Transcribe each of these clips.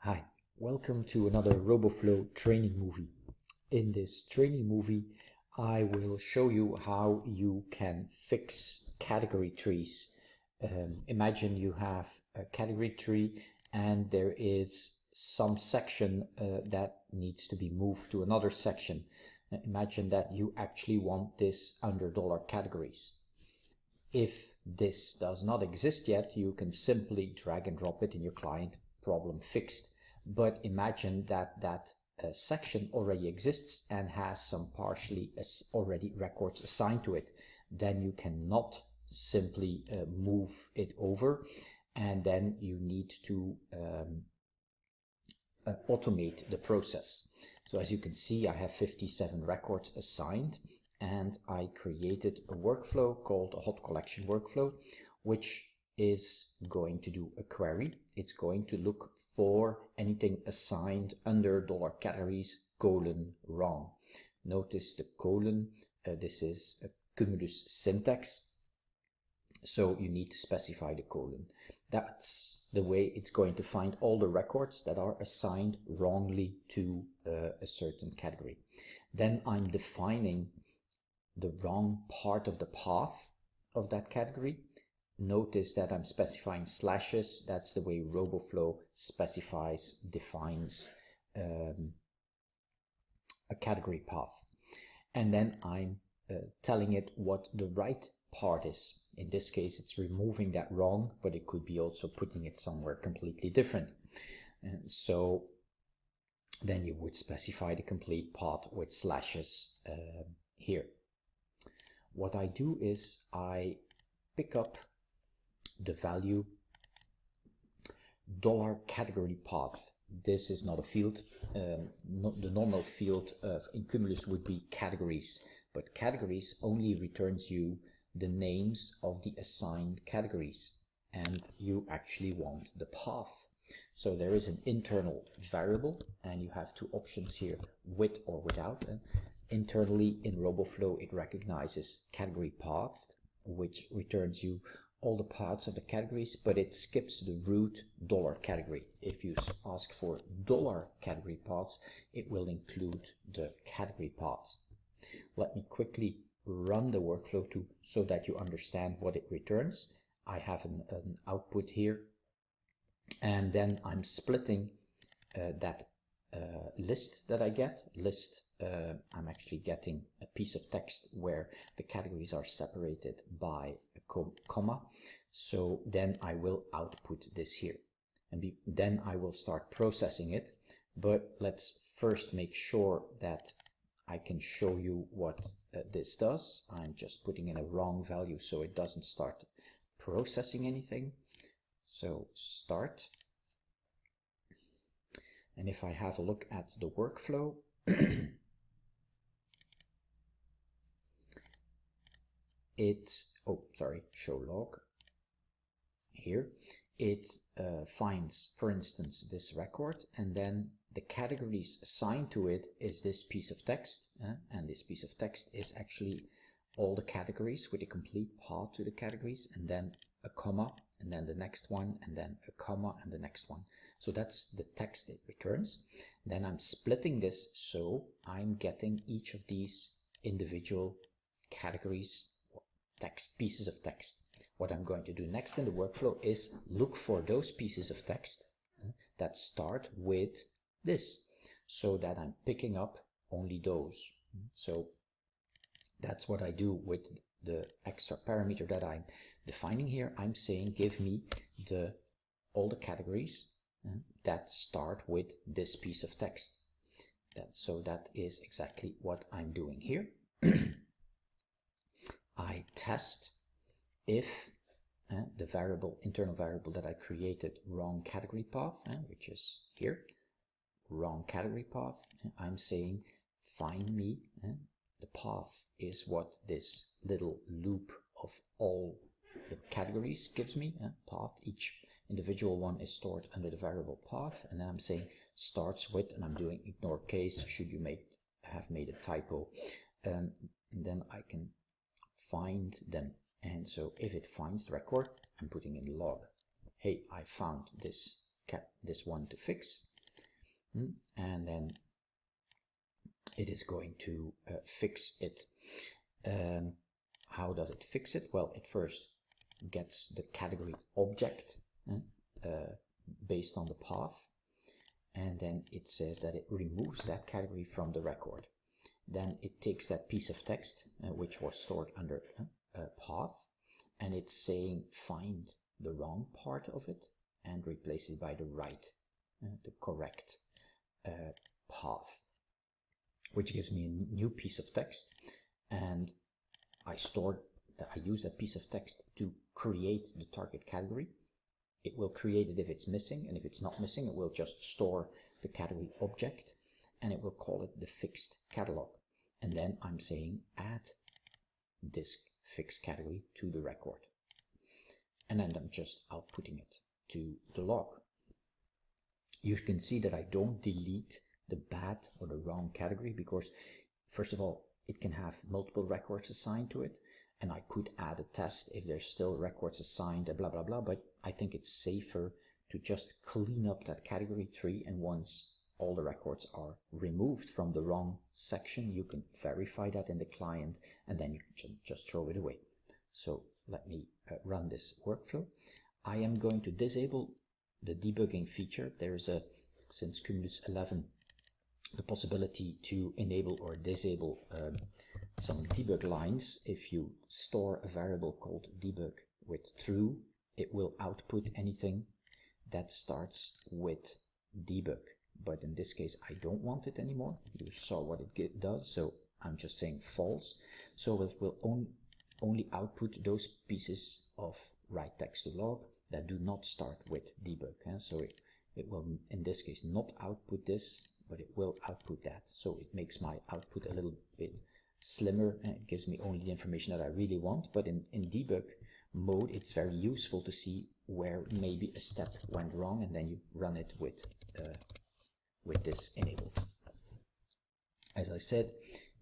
Hi, welcome to another Roboflow training movie. In this training movie, I will show you how you can fix category trees. Imagine you have a category tree and there is some section that needs to be moved to another section. Imagine that you actually want this under dollar categories. If this does not exist yet, you can simply drag and drop it in your client, problem fixed. But imagine that that section already exists and has some partially already records assigned to it. Then you cannot simply move it over, and then you need to automate the process. So as you can see, I have 57 records assigned, and I created a workflow called a hot collection workflow, which is going to do a query. It's going to look for anything assigned under dollar categories :wrong. Notice the colon, this is a Cumulus syntax, so you need to specify the colon. That's the way it's going to find all the records that are assigned wrongly to a certain category. Then I'm defining the wrong part of the path of that category. Notice that I'm specifying slashes. That's the way Roboflow defines a category path. And then I'm telling it what the right part is. In this case, it's removing that wrong, but it could be also putting it somewhere completely different. And so then you would specify the complete path with slashes here. What I do is I pick up the value dollar category path. This is not a field. The normal field in Cumulus would be categories, but categories only returns you the names of the assigned categories, and you actually want the path. So there is an internal variable, and you have two options here, with or without. Internally in Roboflow, it recognizes category path, which returns you all the paths of the categories, but it skips the root dollar category. If you ask for dollar category paths, it will include the category paths. Let me quickly run the workflow so that you understand what it returns. I have an output here, and then I'm splitting that list that I get. I'm actually getting a piece of text where the categories are separated by a comma. So then I will output this here, and then I will start processing it. But let's first make sure that I can show you what this does. I'm just putting in a wrong value so it doesn't start processing anything. So start. And if I have a look at the workflow, show log here. It finds, for instance, this record, and then the categories assigned to it is this piece of text, and this piece of text is actually all the categories with a complete path to the categories, and then a comma, and then the next one, and then a comma, and the next one. So that's the text it returns. Then I'm splitting this, so I'm getting each of these individual categories, text, pieces of text. What I'm going to do next in the workflow is look for those pieces of text that start with this, so that I'm picking up only those. So that's what I do with the extra parameter that I'm defining here. I'm saying give me all the categories that start with this piece of text. So that is exactly what I'm doing here. I test if the internal variable that I created, wrong category path, which is here, wrong category path, I'm saying find me the path is what this little loop of all the categories gives me. Path, each individual one is stored under the variable path, and then I'm saying starts with, and I'm doing ignore case should you have made a typo, and then I can find them. And so if it finds the record, I'm putting in log, hey, I found this one to fix. and then it is going to fix it. How does it fix it? Well, it first gets the category object based on the path, and then it says that it removes that category from the record. Then it takes that piece of text which was stored under path, and it's saying find the wrong part of it and replace it by the right, the correct path, which gives me a new piece of text. And I use that piece of text to create the target category. It will create it if it's missing, and if it's not missing, it will just store the category object, and it will call it the fixed catalog. And then I'm saying add this fixed category to the record. And then I'm just outputting it to the log. You can see that I don't delete the bad or the wrong category, because first of all, it can have multiple records assigned to it, and I could add a test if there's still records assigned, blah blah blah, but I think it's safer to just clean up that category tree, and once all the records are removed from the wrong section, you can verify that in the client, and then you can just throw it away. So let me run this workflow. I am going to disable the debugging feature. There is since Cumulus 11, the possibility to enable or disable some debug lines. If you store a variable called debug with true, it will output anything that starts with debug. But in this case, I don't want it anymore. You saw what it does, so I'm just saying false. So it will only output those pieces of write text to log that do not start with debug. So it will, in this case, not output this, but it will output that. So it makes my output a little bit slimmer, and it gives me only the information that I really want. But in debug mode, it's very useful to see where maybe a step went wrong, and then you run it with this enabled. As I said,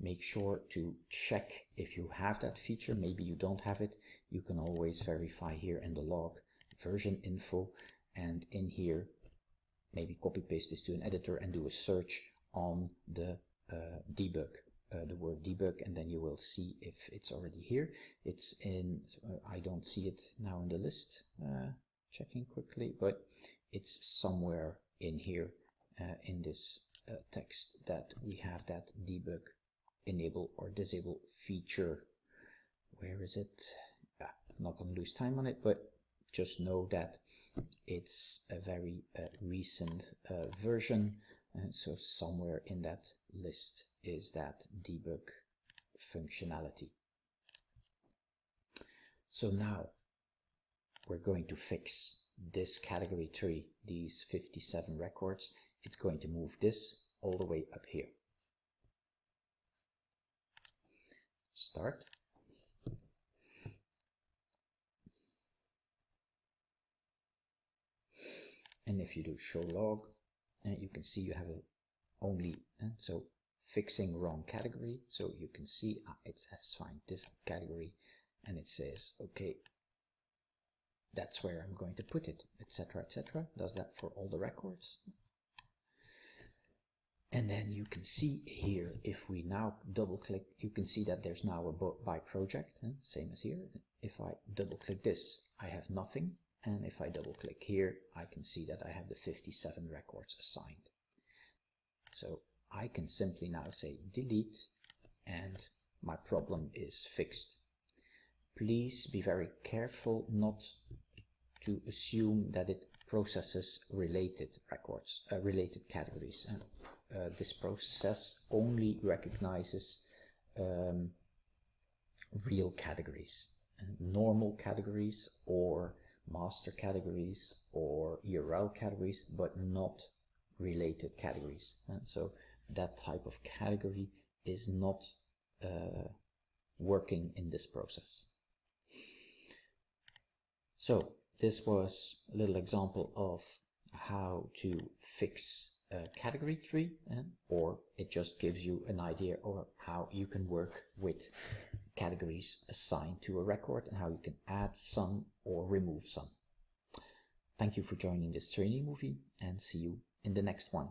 make sure to check if you have that feature. Maybe you don't have it. You can always verify here in the log version info, and in here maybe copy paste this to an editor and do a search on the debug, the word debug, and then you will see if it's already here. It's in, I don't see it now in the list, checking quickly, but it's somewhere in here in this text that we have that debug enable or disable feature. Where is it? I'm not going to lose time on it, but just know that it's a very recent version, and so somewhere in that list is that debug functionality. So now we're going to fix this category tree, these 57 records. It's going to move this all the way up here. Start. And if you do show log, you can see you have only, so fixing wrong category. So you can see it says find this category, and it says, okay, that's where I'm going to put it, etc., etc. Does that for all the records. And then you can see here, if we now double click, you can see that there's now a by project, same as here. If I double click this, I have nothing. And if I double click here, I can see that I have the 57 records assigned. So I can simply now say delete, and my problem is fixed. Please be very careful not to assume that it processes related records, related categories. This process only recognizes real categories, normal categories or master categories or URL categories, but not related categories. And so that type of category is not working in this process. So this was a little example of how to fix a category tree, or it just gives you an idea of how you can work with categories assigned to a record and how you can add some or remove some. Thank you for joining this training movie, and see you in the next one.